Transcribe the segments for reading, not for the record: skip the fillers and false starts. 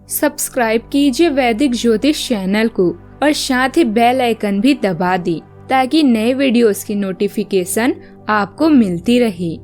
Subscribe कीजिए वैदिक ज्योतिष चैनल को और साथ ही बेल आइकन भी दबा दी ताकि नए वीडियोस की नोटिफिकेशन आपको मिलती रहे।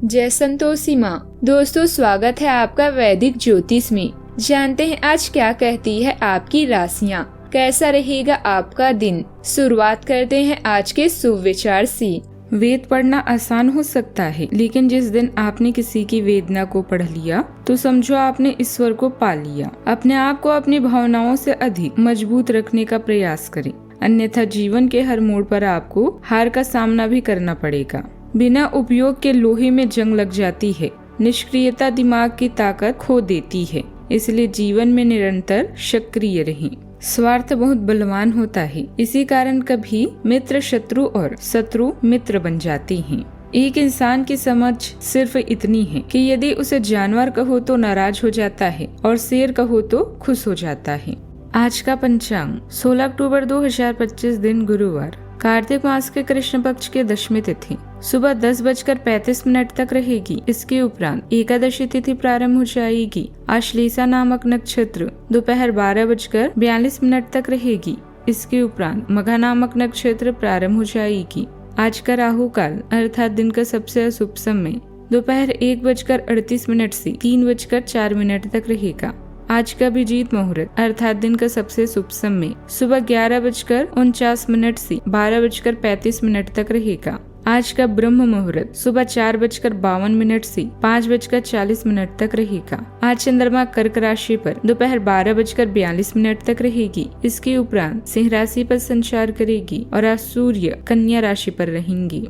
जय संतोषी माँ। दोस्तों, स्वागत है आपका वैदिक ज्योतिष में। जानते हैं आज क्या कहती है आपकी राशियाँ, कैसा रहेगा आपका दिन। शुरुआत करते हैं आज के शुभ विचार से। वेद पढ़ना आसान हो सकता है, लेकिन जिस दिन आपने किसी की वेदना को पढ़ लिया तो समझो आपने ईश्वर को पा लिया। अपने आप को अपनी भावनाओं से अधिक मजबूत रखने का प्रयास करें, अन्यथा जीवन के हर मोड़ पर आपको हार का सामना भी करना पड़ेगा। बिना उपयोग के लोहे में जंग लग जाती है। निष्क्रियता दिमाग की ताकत खो देती है, इसलिए जीवन में निरंतर सक्रिय रहें। स्वार्थ बहुत बलवान होता है, इसी कारण कभी मित्र शत्रु और शत्रु मित्र बन जाती हैं। एक इंसान की समझ सिर्फ इतनी है कि यदि उसे जानवर कहो तो नाराज हो जाता है और शेर कहो तो खुश हो जाता है। आज का पंचांग 16 अक्टूबर 2025 दिन गुरुवार, कार्तिक मास के कृष्ण पक्ष के दशमी तिथि सुबह 10:35 तक रहेगी। इसके उपरांत एकादशी तिथि प्रारंभ हो जाएगी। आश्लेषा नामक नक्षत्र दोपहर 12:42 तक रहेगी। इसके उपरांत मघा नामक नक्षत्र प्रारंभ हो जाएगी। आज का राहु काल अर्थात दिन का सबसे अशुभ समय दोपहर 1:38 से 3:04 तक रहेगा। आज का अभिजीत मुहूर्त अर्थात दिन का सबसे शुभ समय सुबह 11:49 से 12:35 तक रहेगा। आज का ब्रह्म मुहूर्त सुबह 4:52 से 5:40 तक रहेगा। आज चंद्रमा कर्क राशि पर दोपहर 12:42 तक रहेगी। इसके उपरांत सिंह राशि पर संचार करेगी और आज सूर्य कन्या राशि पर रहेंगी।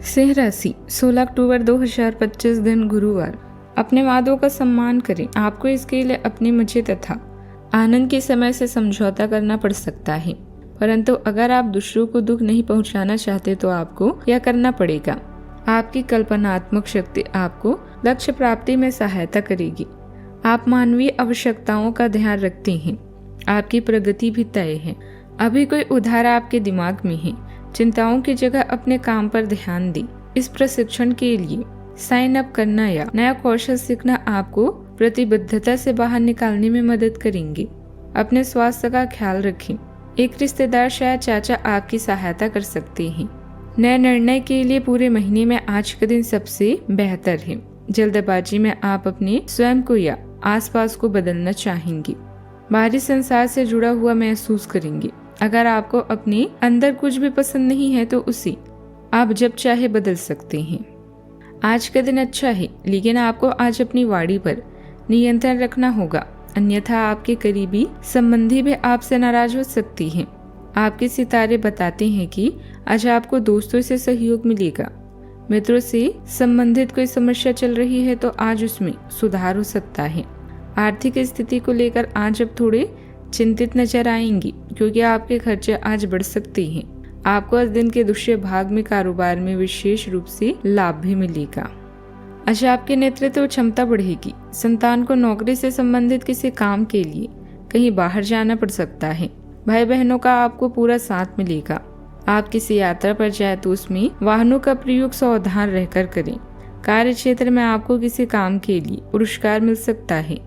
सिंह राशि 16 अक्टूबर 2025 दिन गुरुवार। अपने वादों का सम्मान करें। आपको इसके लिए अपनी मजे तथा आनंद के समय से समझौता करना पड़ सकता है, परंतु अगर आप दूसरों को दुख नहीं पहुंचाना चाहते तो आपको यह करना पड़ेगा। आपकी कल्पनात्मक शक्ति आपको लक्ष्य प्राप्ति में सहायता करेगी। आप मानवीय आवश्यकताओं का ध्यान रखते हैं। आपकी प्रगति भी तय है। अभी कोई उधार आपके दिमाग में है। चिंताओं की जगह अपने काम पर ध्यान दें। इस प्रशिक्षण के लिए साइन अप करना या नया कौशल सीखना आपको प्रतिबद्धता से बाहर निकालने में मदद करेंगे। अपने स्वास्थ्य का ख्याल रखें। एक रिश्तेदार शायद चाचा आपकी सहायता कर सकते हैं। नए निर्णय के लिए पूरे महीने में आज का दिन सबसे बेहतर है। जल्दबाजी में आप अपने स्वयं को या आसपास को बदलना चाहेंगे। बाहरी संसार से जुड़ा हुआ महसूस करेंगे। अगर आपको अपने अंदर कुछ भी पसंद नहीं है तो उसे आप जब चाहे बदल सकते हैं। आज का दिन अच्छा है, लेकिन आपको आज अपनी वाणी पर नियंत्रण रखना होगा, अन्यथा आपके करीबी संबंधी भी आपसे नाराज हो सकती हैं। आपके सितारे बताते हैं कि आज आपको दोस्तों से सहयोग मिलेगा। मित्रों से संबंधित कोई समस्या चल रही है तो आज उसमें सुधार हो सकता है। आर्थिक स्थिति को लेकर आज आप थोड़े चिंतित नजर आएंगी, क्योंकि आपके खर्चे आज बढ़ सकते हैं। आपको आज दिन के दूसरे भाग में कारोबार में विशेष रूप से लाभ भी मिलेगा। आज आपकी नेतृत्व क्षमता बढ़ेगी। संतान को नौकरी से संबंधित किसी काम के लिए कहीं बाहर जाना पड़ सकता है। भाई बहनों का आपको पूरा साथ मिलेगा। आप किसी यात्रा पर जाए तो उसमें वाहनों का प्रयोग सावधान रहकर करें। कार्य क्षेत्र में आपको किसी काम के लिए पुरस्कार मिल सकता है।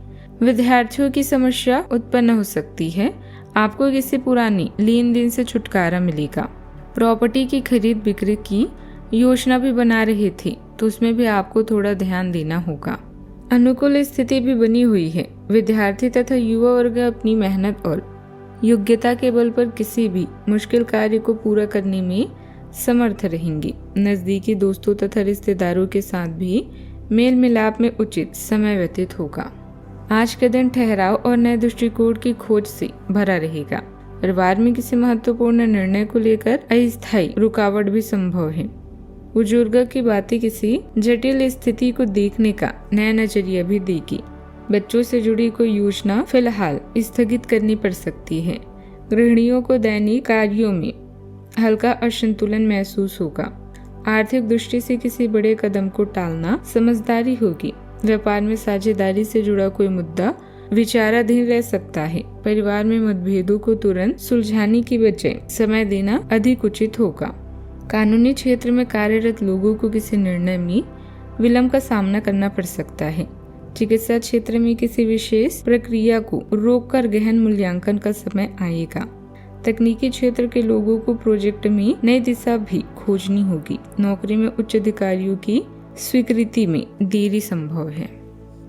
विद्यार्थियों की समस्या उत्पन्न हो सकती है। आपको किसी पुरानी लेन देन से छुटकारा मिलेगा। प्रॉपर्टी की खरीद बिक्री की योजना भी बना रहे थे तो उसमें भी आपको थोड़ा ध्यान देना होगा। अनुकूल स्थिति भी बनी हुई है। विद्यार्थी तथा युवा वर्ग अपनी मेहनत और योग्यता के बल पर किसी भी मुश्किल कार्य को पूरा करने में समर्थ रहेंगे। नजदीकी दोस्तों तथा रिश्तेदारों के साथ भी मेल मिलाप में उचित समय व्यतीत होगा। आज का दिन ठहराव और नए दृष्टिकोण की खोज से भरा रहेगा। परिवार में किसी महत्वपूर्ण निर्णय को लेकर अस्थायी रुकावट भी संभव है। बुजुर्ग की बातें किसी जटिल स्थिति को देखने का नया नजरिया भी देगी। बच्चों से जुड़ी कोई योजना फिलहाल स्थगित करनी पड़ सकती है। गृहिणियों को दैनिक कार्यों में हल्का असंतुलन महसूस होगा। आर्थिक दृष्टि से किसी बड़े कदम को टालना समझदारी होगी। व्यापार में साझेदारी से जुड़ा कोई मुद्दा विचाराधीन रह सकता है। परिवार में मतभेदों को तुरंत सुलझाने की बजाय समय देना अधिक उचित होगा। कानूनी क्षेत्र में कार्यरत लोगों को किसी निर्णय में विलंब का सामना करना पड़ सकता है। चिकित्सा क्षेत्र में किसी विशेष प्रक्रिया को रोककर गहन मूल्यांकन का समय आएगा। तकनीकी क्षेत्र के लोगों को प्रोजेक्ट में नई दिशा भी खोजनी होगी। नौकरी में उच्च अधिकारियों की स्वीकृति में देरी संभव है।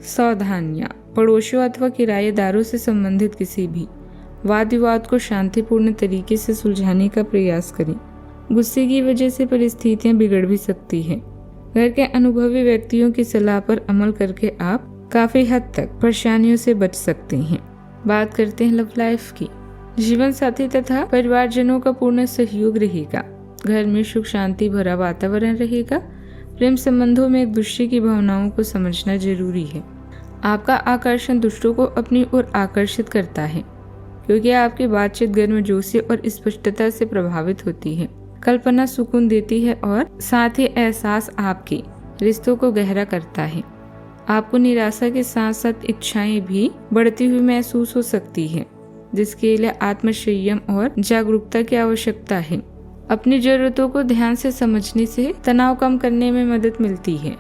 सावधानियां, पड़ोसियों अथवा किराएदारों से संबंधित किसी भी वाद विवाद को शांतिपूर्ण तरीके से सुलझाने का प्रयास करें। गुस्से की वजह से परिस्थितियां बिगड़ भी सकती हैं। घर के अनुभवी व्यक्तियों की सलाह पर अमल करके आप काफी हद तक परेशानियों से बच सकते हैं। बात करते हैं लव लाइफ की। जीवन साथी तथा परिवारजनों का पूर्ण सहयोग रहेगा। घर में सुख शांति भरा वातावरण रहेगा। प्रेम संबंधों में एक दूसरे की भावनाओं को समझना जरूरी है। आपका आकर्षण दूसरों को अपनी ओर आकर्षित करता है, क्योंकि आपकी बातचीत गर्मजोशी और स्पष्टता से प्रभावित होती है। कल्पना सुकून देती है और साथ ही एहसास आपके रिश्तों को गहरा करता है। आपको निराशा के साथ साथ इच्छाएं भी बढ़ती हुई महसूस हो सकती है, जिसके लिए आत्मसंयम और जागरूकता की आवश्यकता है। अपनी जरूरतों को ध्यान से समझने से तनाव कम करने में मदद मिलती है।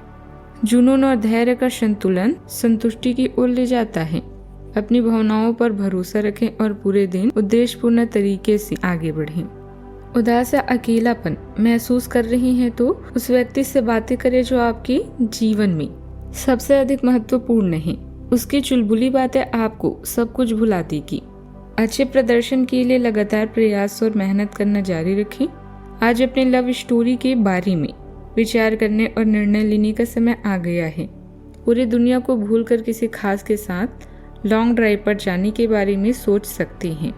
जुनून और धैर्य का संतुलन संतुष्टि की ओर ले जाता है। अपनी भावनाओं पर भरोसा रखें और पूरे दिन उद्देश्यपूर्ण तरीके से आगे बढ़ें। उदास या अकेलापन महसूस कर रही हैं तो उस व्यक्ति से बातें करें जो आपके जीवन में सबसे अधिक महत्वपूर्ण है। उसकी चुलबुली बातें आपको सब कुछ भुला देगी। अच्छे प्रदर्शन के लिए लगातार प्रयास और मेहनत करना जारी रखें। आज अपने लव स्टोरी के बारे में विचार करने और निर्णय लेने का समय आ गया है। पूरी दुनिया को भूलकर किसी खास के साथ लॉन्ग ड्राइव पर जाने के बारे में सोच सकते हैं।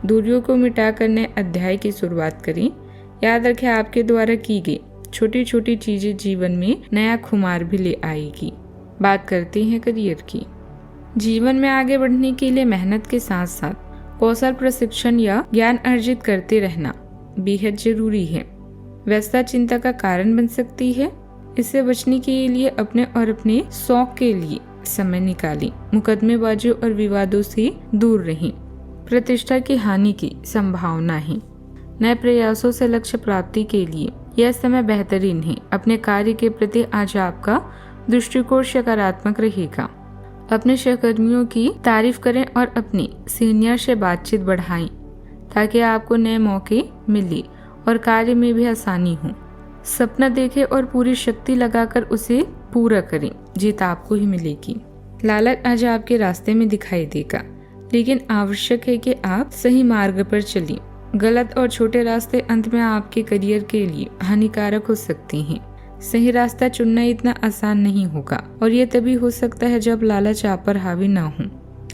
दूरियों को मिटाकर नए अध्याय की शुरुआत करें। याद रखें, आपके द्वारा की गई छोटी छोटी चीजें जीवन में नया खुमार भी ले आएगी। बात करते हैं करियर की। जीवन में आगे बढ़ने के लिए मेहनत के साथ साथ कौशल प्रशिक्षण या ज्ञान अर्जित करते रहना बेहद जरूरी है। व्यस्तता चिंता का कारण बन सकती है। इससे बचने के लिए अपने और अपने शौक के लिए समय निकालें। मुकदमेबाजी और विवादों से दूर रहें। प्रतिष्ठा की हानि की संभावना है। नए प्रयासों से लक्ष्य प्राप्ति के लिए यह समय बेहतरीन है। अपने कार्य के प्रति आज आपका दृष्टिकोण सकारात्मक रहेगा। अपने सहकर्मियों की तारीफ करें और अपने सीनियर से बातचीत बढ़ाएं, ताकि आपको नए मौके मिले और कार्य में भी आसानी हो। सपना देखें और पूरी शक्ति लगाकर उसे पूरा करें। जीत आपको ही मिलेगी। लालच आज आपके रास्ते में दिखाई देगा, लेकिन आवश्यक है कि आप सही मार्ग पर चलें। गलत और छोटे रास्ते अंत में आपके करियर के लिए हानिकारक हो सकते हैं। सही रास्ता चुनना इतना आसान नहीं होगा और ये तभी हो सकता है जब लालच आप पर हावी ना हो।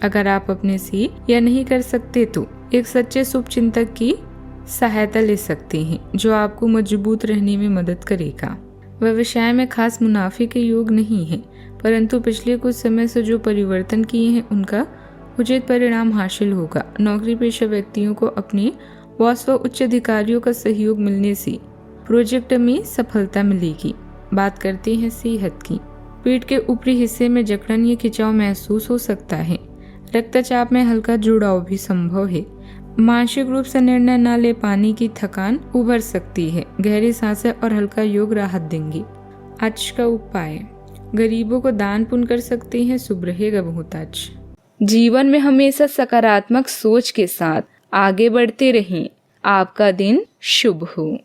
अगर आप अपने से यह नहीं कर सकते तो एक सच्चे शुभचिंतक की सहायता ले सकते हैं, जो आपको मजबूत रहने में मदद करेगा। व्यवसाय में खास मुनाफे के योग नहीं है, परंतु पिछले कुछ समय से जो परिवर्तन किए हैं उनका उचित परिणाम हासिल होगा। नौकरी पेशा व्यक्तियों को अपने बॉस व उच्च अधिकारियों का सहयोग मिलने से प्रोजेक्ट में सफलता मिलेगी। बात करते हैं सेहत की। पेट के ऊपरी हिस्से में जकड़न या खिंचाव महसूस हो सकता है। रक्तचाप में हल्का जुड़ाव भी संभव है। मानसिक रूप से निर्णय न ले पाने की थकान उभर सकती है। गहरी सांसें और हल्का योग राहत देंगे। आज का उपाय, गरीबों को दान पुण्य कर सकते हैं। शुभ रहेगा बहुत आज। जीवन में हमेशा सकारात्मक सोच के साथ आगे बढ़ते रहें। आपका दिन शुभ हो।